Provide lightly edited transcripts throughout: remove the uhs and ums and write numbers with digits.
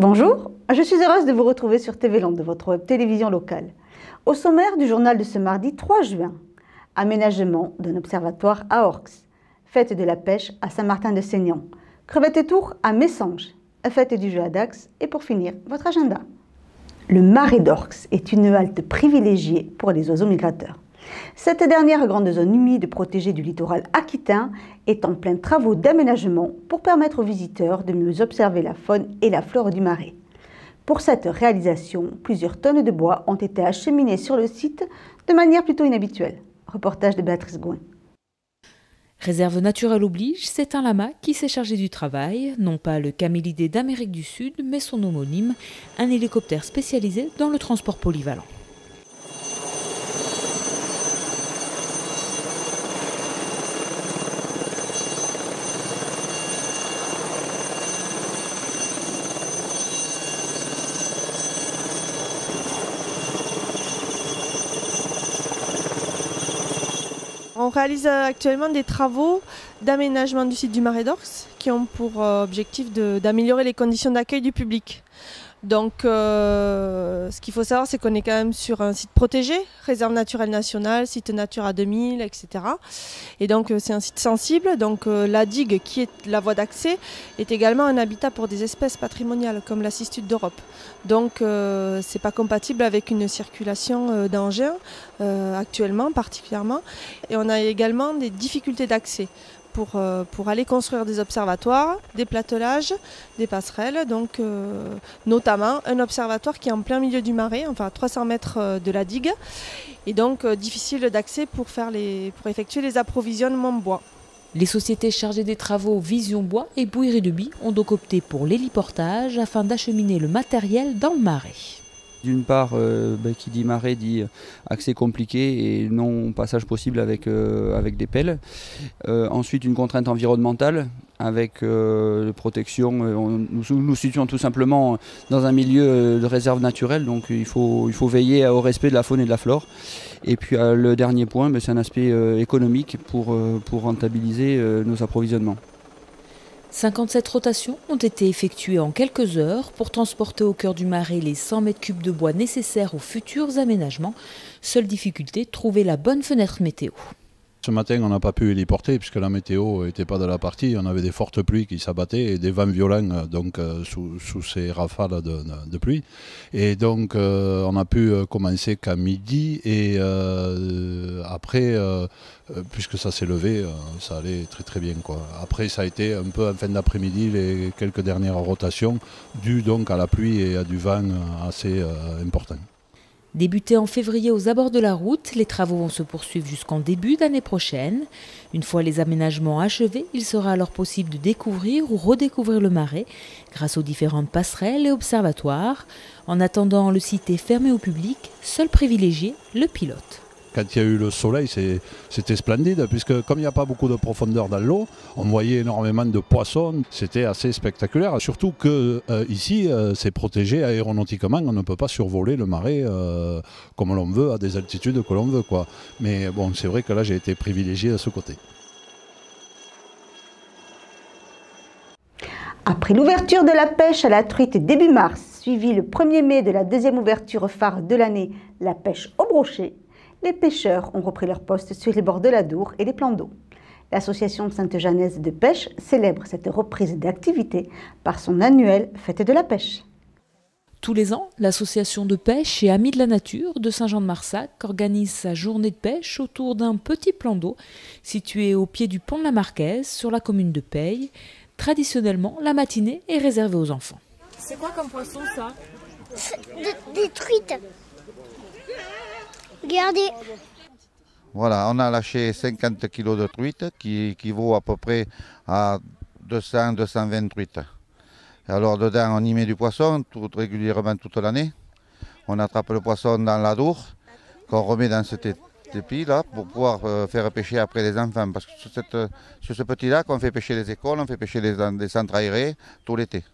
Bonjour, je suis heureuse de vous retrouver sur TV Land, votre web télévision locale. Au sommaire du journal de ce mardi 3 juin, aménagement d'un observatoire à Orx, fête de la pêche à Saint-Martin-de-Seignan, crevettes et tours à Messanges, fête du jeu à Dax et pour finir, votre agenda. Le marais d'Orx est une halte privilégiée pour les oiseaux migrateurs. Cette dernière grande zone humide protégée du littoral aquitain est en plein travaux d'aménagement pour permettre aux visiteurs de mieux observer la faune et la flore du marais. Pour cette réalisation, plusieurs tonnes de bois ont été acheminées sur le site de manière plutôt inhabituelle. Reportage de Béatrice Gouin. Réserve naturelle oblige, c'est un lama qui s'est chargé du travail, non pas le camélidé d'Amérique du Sud, mais son homonyme, un hélicoptère spécialisé dans le transport polyvalent. On réalise actuellement des travaux d'aménagement du site du Marais d'Orx qui ont pour objectif d'améliorer les conditions d'accueil du public. Donc ce qu'il faut savoir, c'est qu'on est quand même sur un site protégé, réserve naturelle nationale, site Natura 2000, etc. Et donc c'est un site sensible, donc la digue qui est la voie d'accès est également un habitat pour des espèces patrimoniales comme la cistude d'Europe. Donc c'est pas compatible avec une circulation d'engins actuellement particulièrement. Et on a également des difficultés d'accès pour aller construire des observatoires, des platelages, des passerelles, donc notamment un observatoire qui est en plein milieu du marais, enfin à 300 mètres de la digue, et donc difficile d'accès pour effectuer les approvisionnements bois. Les sociétés chargées des travaux Vision Bois et Bouillerie de Bie ont donc opté pour l'héliportage afin d'acheminer le matériel dans le marais. D'une part, qui dit marais dit accès compliqué et non passage possible avec des pelles. Ensuite, une contrainte environnementale avec protection. Nous nous situons tout simplement dans un milieu de réserve naturelle, donc il faut veiller au respect de la faune et de la flore. Et puis le dernier point, c'est un aspect économique pour rentabiliser nos approvisionnements. 57 rotations ont été effectuées en quelques heures pour transporter au cœur du marais les 100 mètres cubes de bois nécessaires aux futurs aménagements. Seule difficulté, trouver la bonne fenêtre météo. Ce matin, on n'a pas pu héliporter puisque la météo n'était pas de la partie. On avait des fortes pluies qui s'abattaient et des vents violents sous ces rafales de pluie. Et donc, on a pu commencer qu'à midi et après, puisque ça s'est levé, ça allait très très bien, quoi. Après, ça a été un peu en fin d'après-midi les quelques dernières rotations dues donc à la pluie et à du vent assez important. Débutés en février aux abords de la route, les travaux vont se poursuivre jusqu'en début d'année prochaine. Une fois les aménagements achevés, il sera alors possible de découvrir ou redécouvrir le marais grâce aux différentes passerelles et observatoires. En attendant, le site est fermé au public, seul privilégié, le pilote. Quand il y a eu le soleil, c'était splendide, puisque comme il n'y a pas beaucoup de profondeur dans l'eau, on voyait énormément de poissons, c'était assez spectaculaire. Surtout que ici, c'est protégé aéronautiquement, on ne peut pas survoler le marais comme l'on veut, à des altitudes que l'on veut, quoi. Mais bon, c'est vrai que là, j'ai été privilégié de ce côté. Après l'ouverture de la pêche à la truite début mars, suivi le 1er mai de la deuxième ouverture phare de l'année, la pêche au brochet, les pêcheurs ont repris leur poste sur les bords de la Dour et les plans d'eau. L'association Sainte-Jeannaise de pêche célèbre cette reprise d'activité par son annuelle fête de la pêche. Tous les ans, l'association de pêche et Amis de la Nature de Saint-Jean-de-Marsac organise sa journée de pêche autour d'un petit plan d'eau situé au pied du pont de la Marquaise sur la commune de Peille. Traditionnellement, la matinée est réservée aux enfants. C'est quoi comme poisson ça? Des truites. Regardez. Voilà, on a lâché 50 kg de truites qui vaut à peu près à 200-220 truites. Alors dedans, on y met du poisson régulièrement toute l'année. On attrape le poisson dans la Dour, qu'on remet dans cet épi là pour pouvoir faire pêcher après les enfants. Parce que sur ce petit lac, on fait pêcher les écoles, on fait pêcher les centres aérés tout l'été.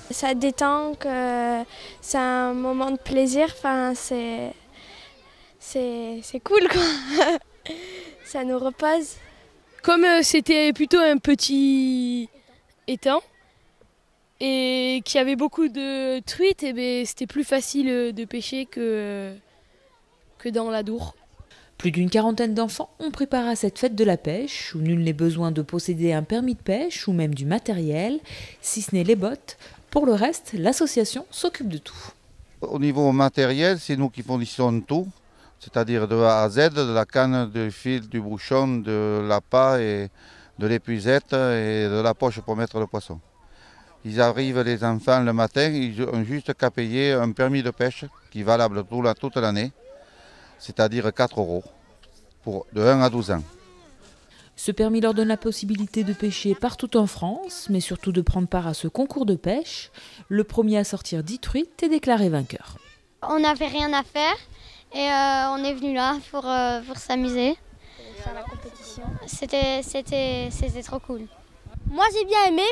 Ça détend, c'est un moment de plaisir. Enfin, C'est cool quoi. Ça nous repose. Comme c'était plutôt un petit étang et qu'il y avait beaucoup de truites, et ben, c'était plus facile de pêcher que dans la Dour. Plus d'une quarantaine d'enfants ont pris part à cette fête de la pêche, où nul n'est besoin de posséder un permis de pêche ou même du matériel, si ce n'est les bottes. Pour le reste, l'association s'occupe de tout. Au niveau matériel, c'est nous qui fournissons tout, c'est-à-dire de A à Z, de la canne, du fil, du bouchon, de l'appât et de l'épuisette et de la poche pour mettre le poisson. Ils arrivent, les enfants, le matin, ils ont juste qu'à payer un permis de pêche qui est valable toute l'année, c'est-à-dire 4 € de 1 à 12 ans. Ce permis leur donne la possibilité de pêcher partout en France, mais surtout de prendre part à ce concours de pêche. Le premier à sortir 10 truites est déclaré vainqueur. On n'avait rien à faire et on est venu là pour s'amuser. Faire la compétition. C'était trop cool. Moi j'ai bien aimé,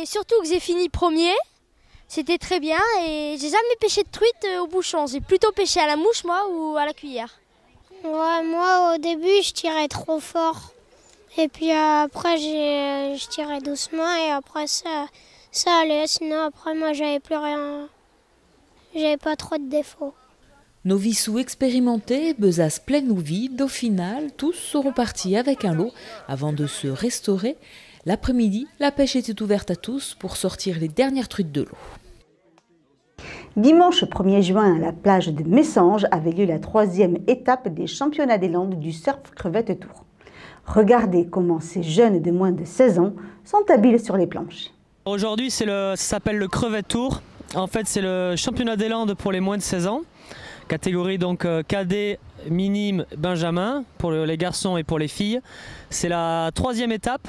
surtout que j'ai fini premier. C'était très bien et j'ai jamais pêché de truite au bouchon. J'ai plutôt pêché à la mouche moi ou à la cuillère. Ouais, moi au début je tirais trop fort et puis après je tirais doucement et après ça allait. Sinon après moi j'avais plus rien, j'avais pas trop de défauts. Novices ou expérimentés, besaces pleines ou vides, au final, tous seront partis avec un lot avant de se restaurer. L'après-midi, la pêche était ouverte à tous pour sortir les dernières truites de l'eau. Dimanche 1er juin, à la plage de Messanges avait lieu la 3e étape des championnats des Landes du surf crevette tour. Regardez comment ces jeunes de moins de 16 ans sont habiles sur les planches. Aujourd'hui, ça s'appelle le crevette tour. En fait, c'est le championnat des Landes pour les moins de 16 ans. Catégorie donc cadet, minime, benjamin pour les garçons et pour les filles. C'est la 3e étape.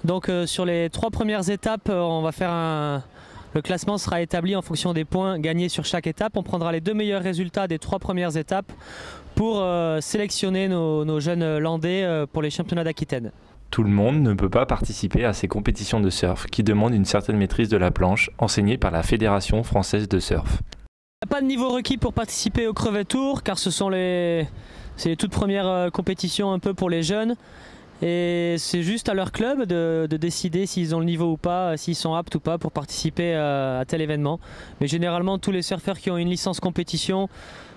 Donc sur les 3 premières étapes, on va faire le classement sera établi en fonction des points gagnés sur chaque étape. On prendra les 2 meilleurs résultats des 3 premières étapes pour sélectionner nos jeunes landais pour les championnats d'Aquitaine. Tout le monde ne peut pas participer à ces compétitions de surf qui demandent une certaine maîtrise de la planche enseignée par la Fédération française de surf. Il n'y a pas de niveau requis pour participer au crevette tour car c'est les toutes premières compétitions un peu pour les jeunes. Et c'est juste à leur club de décider s'ils ont le niveau ou pas, s'ils sont aptes ou pas pour participer à tel événement. Mais généralement, tous les surfeurs qui ont une licence compétition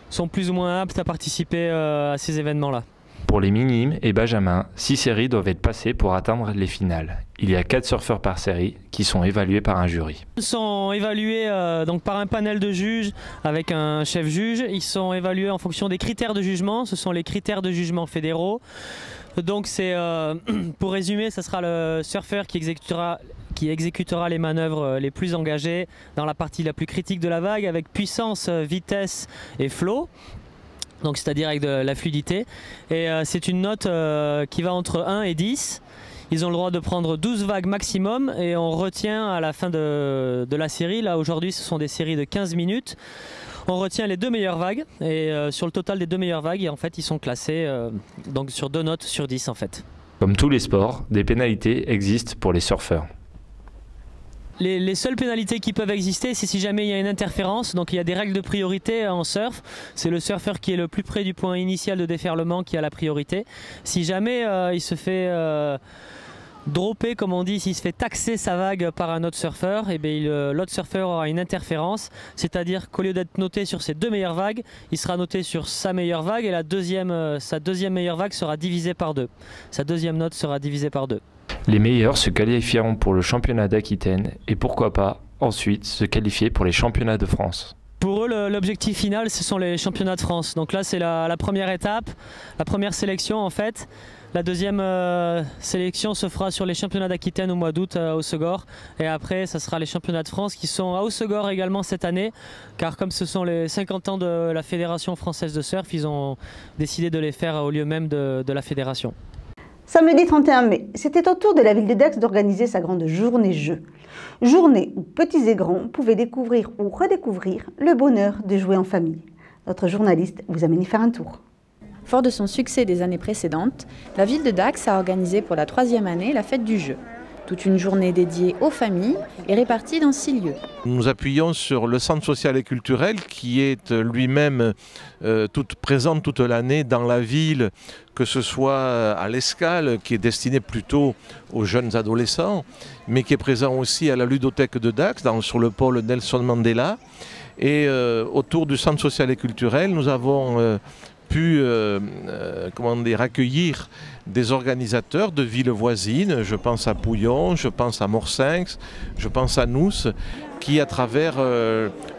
sont plus ou moins aptes à participer à ces événements-là. Pour les minimes et benjamins, 6 séries doivent être passées pour atteindre les finales. Il y a 4 surfeurs par série qui sont évalués par un jury. Ils sont évalués donc par un panel de juges avec un chef juge. Ils sont évalués en fonction des critères de jugement. Ce sont les critères de jugement fédéraux. Donc pour résumer, ce sera le surfeur qui exécutera les manœuvres les plus engagées dans la partie la plus critique de la vague avec puissance, vitesse et flow. Donc c'est-à-dire avec de la fluidité. Et c'est une note qui va entre 1 et 10. Ils ont le droit de prendre 12 vagues maximum et on retient à la fin de la série, là aujourd'hui ce sont des séries de 15 minutes, on retient les 2 meilleures vagues et sur le total des 2 meilleures vagues, en fait ils sont classés donc sur 2 notes sur 10 en fait. Comme tous les sports, des pénalités existent pour les surfeurs. Les seules pénalités qui peuvent exister, c'est si jamais il y a une interférence. Donc il y a des règles de priorité en surf. C'est le surfeur qui est le plus près du point initial de déferlement qui a la priorité. Si jamais il se fait dropper, comme on dit, s'il se fait taxer sa vague par un autre surfeur, et bien l'autre surfeur aura une interférence. C'est-à-dire qu'au lieu d'être noté sur ses 2 meilleures vagues, il sera noté sur sa meilleure vague et sa deuxième meilleure vague sera divisée par 2. Sa deuxième note sera divisée par 2. Les meilleurs se qualifieront pour le championnat d'Aquitaine et pourquoi pas ensuite se qualifier pour les championnats de France. Pour eux, l'objectif final, ce sont les championnats de France. Donc là, c'est la première étape, la première sélection en fait. La deuxième sélection se fera sur les championnats d'Aquitaine au mois d'août à Hossegor. Et après, ça sera les championnats de France qui sont à Hossegor également cette année. Car comme ce sont les 50 ans de la Fédération française de surf, ils ont décidé de les faire au lieu même de la fédération. Samedi 31 mai, c'était au tour de la ville de Dax d'organiser sa grande journée jeu. Journée où petits et grands pouvaient découvrir ou redécouvrir le bonheur de jouer en famille. Notre journaliste vous amène y faire un tour. Fort de son succès des années précédentes, la ville de Dax a organisé pour la 3e année la fête du jeu. Toute une journée dédiée aux familles est répartie dans 6 lieux. Nous appuyons sur le centre social et culturel qui est lui-même présent toute l'année dans la ville, que ce soit à l'Escale, qui est destiné plutôt aux jeunes adolescents, mais qui est présent aussi à la ludothèque de Dax, sur le pôle Nelson Mandela. Et autour du centre social et culturel, nous avons pu accueillir des organisateurs de villes voisines, je pense à Pouillon, je pense à Morsinx, je pense à Nous, qui à travers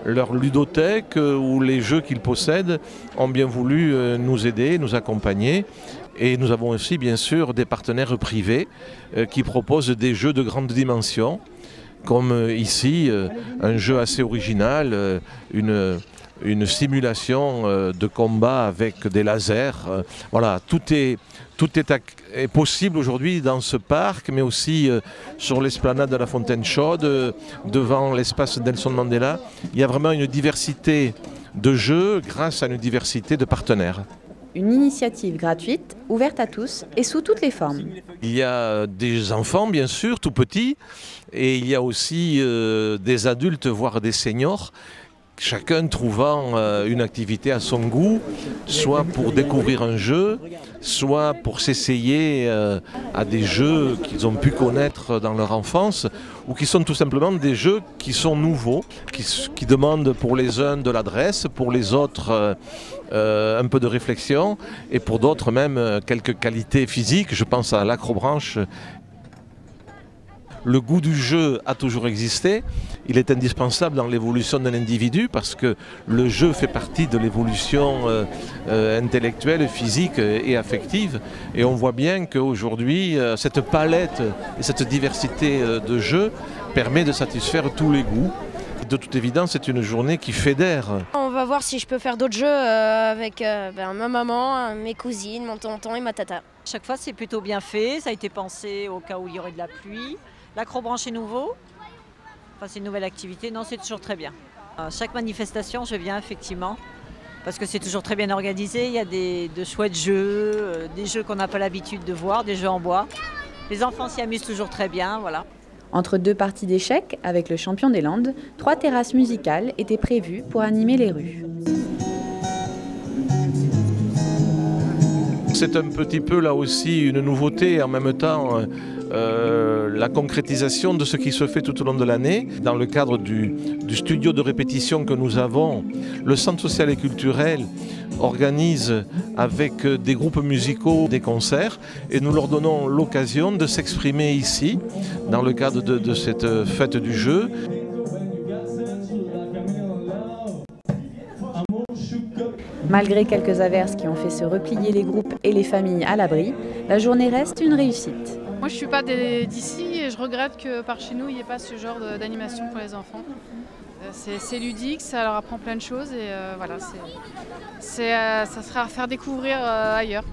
leur ludothèque ou les jeux qu'ils possèdent ont bien voulu nous aider, nous accompagner. Et nous avons aussi bien sûr des partenaires privés qui proposent des jeux de grande dimension, comme ici un jeu assez original, une simulation de combat avec des lasers. Voilà, tout est possible aujourd'hui dans ce parc, mais aussi sur l'esplanade de la Fontaine Chaude, devant l'espace Nelson Mandela. Il y a vraiment une diversité de jeux grâce à une diversité de partenaires. Une initiative gratuite, ouverte à tous et sous toutes les formes. Il y a des enfants, bien sûr, tout petits, et il y a aussi des adultes, voire des seniors, chacun trouvant une activité à son goût, soit pour découvrir un jeu, soit pour s'essayer à des jeux qu'ils ont pu connaître dans leur enfance, ou qui sont tout simplement des jeux qui sont nouveaux, qui demandent pour les uns de l'adresse, pour les autres un peu de réflexion, et pour d'autres même quelques qualités physiques. Je pense à l'acrobranche. Le goût du jeu a toujours existé, il est indispensable dans l'évolution d'un individu parce que le jeu fait partie de l'évolution intellectuelle, physique et affective. Et on voit bien qu'aujourd'hui, cette palette et cette diversité de jeux permet de satisfaire tous les goûts. De toute évidence, c'est une journée qui fédère. On va voir si je peux faire d'autres jeux avec ma maman, mes cousines, mon tonton et ma tata. Chaque fois, c'est plutôt bien fait, ça a été pensé au cas où il y aurait de la pluie. L'acrobranche est nouveau, enfin, c'est une nouvelle activité, non c'est toujours très bien. Chaque manifestation je viens effectivement, parce que c'est toujours très bien organisé, il y a de chouettes jeux, des jeux qu'on n'a pas l'habitude de voir, des jeux en bois. Les enfants s'y amusent toujours très bien, voilà. Entre 2 parties d'échecs, avec le champion des Landes, 3 terrasses musicales étaient prévues pour animer les rues. C'est un petit peu là aussi une nouveauté et en même temps la concrétisation de ce qui se fait tout au long de l'année. Dans le cadre du studio de répétition que nous avons, le Centre social et culturel organise avec des groupes musicaux des concerts et nous leur donnons l'occasion de s'exprimer ici dans le cadre de cette fête du jeu. Malgré quelques averses qui ont fait se replier les groupes et les familles à l'abri, la journée reste une réussite. Moi je ne suis pas d'ici et je regrette que par chez nous il n'y ait pas ce genre d'animation pour les enfants. C'est ludique, ça leur apprend plein de choses et voilà, ça sera à faire découvrir ailleurs.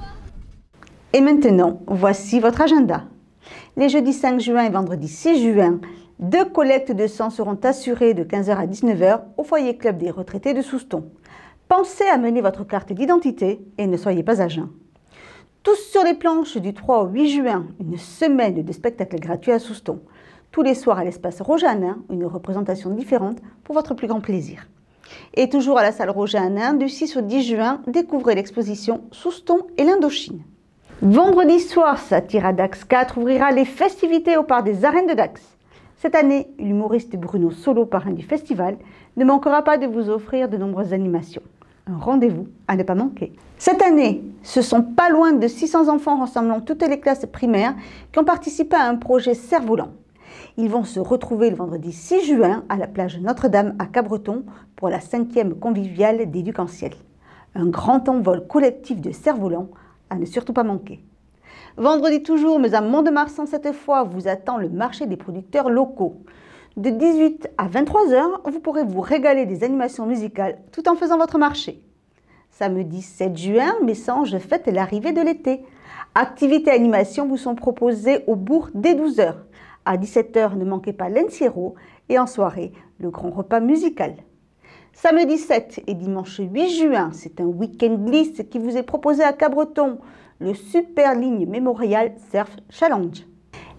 Et maintenant, voici votre agenda. Les jeudis 5 juin et vendredi 6 juin, 2 collectes de sang seront assurées de 15h à 19h au foyer club des retraités de Souston. Pensez à mener votre carte d'identité et ne soyez pas à jeun. Tous sur les planches du 3 au 8 juin, une semaine de spectacles gratuits à Souston. Tous les soirs à l'espace Roger Hanin, une représentation différente pour votre plus grand plaisir. Et toujours à la salle Roger Hanin, du 6 au 10 juin, découvrez l'exposition Souston et l'Indochine. Vendredi soir, Satira Dax 4 ouvrira les festivités au parc des Arènes de Dax. Cette année, l'humoriste Bruno Solo, parrain du festival, ne manquera pas de vous offrir de nombreuses animations. Un rendez-vous à ne pas manquer. Cette année, ce sont pas loin de 600 enfants rassemblant toutes les classes primaires qui ont participé à un projet cerf-volant. Ils vont se retrouver le vendredi 6 juin à la plage Notre-Dame à Cabreton pour la 5e conviviale des Duc-en-Ciel. Un grand envol collectif de cerfs-volants à ne surtout pas manquer. Vendredi toujours, mais à Mont-de-Marsan cette fois, vous attend le marché des producteurs locaux. De 18 à 23 h, vous pourrez vous régaler des animations musicales tout en faisant votre marché. Samedi 7 juin, Messanges fête l'arrivée de l'été. Activités et animations vous sont proposées au bourg dès 12 h. À 17 h, ne manquez pas l'Enciero et en soirée, le grand repas musical. Samedi 7 et dimanche 8 juin, c'est un week-end glisse qui vous est proposé à Cabreton, le Super Ligne Mémorial Surf Challenge.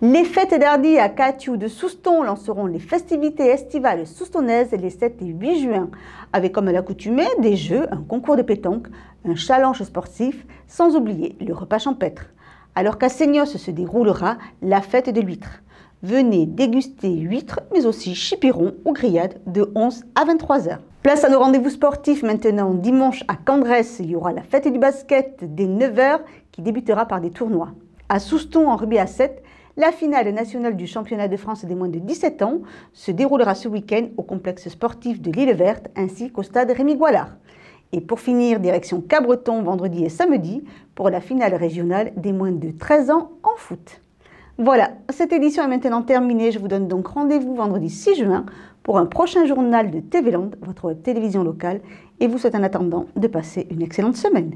Les fêtes d'Ardy à Catiu de Souston lanceront les festivités estivales soustonnaises les 7 et 8 juin, avec comme à l'accoutumée des jeux, un concours de pétanque, un challenge sportif, sans oublier le repas champêtre. Alors qu'à Seignos se déroulera la fête de l'huître. Venez déguster huîtres, mais aussi chipirons ou grillades de 11 à 23 h. Place à nos rendez-vous sportifs maintenant. Dimanche à Candresse, il y aura la fête du basket dès 9 h qui débutera par des tournois. À Souston, en rugby à 7, la finale nationale du championnat de France des moins de 17 ans se déroulera ce week-end au complexe sportif de l'Île Verte ainsi qu'au stade Rémy-Goilard. Et pour finir, direction Cabreton vendredi et samedi pour la finale régionale des moins de 13 ans en foot. Voilà, cette édition est maintenant terminée. Je vous donne donc rendez-vous vendredi 6 juin pour un prochain journal de TV Land, votre web télévision locale, et vous souhaite en attendant de passer une excellente semaine.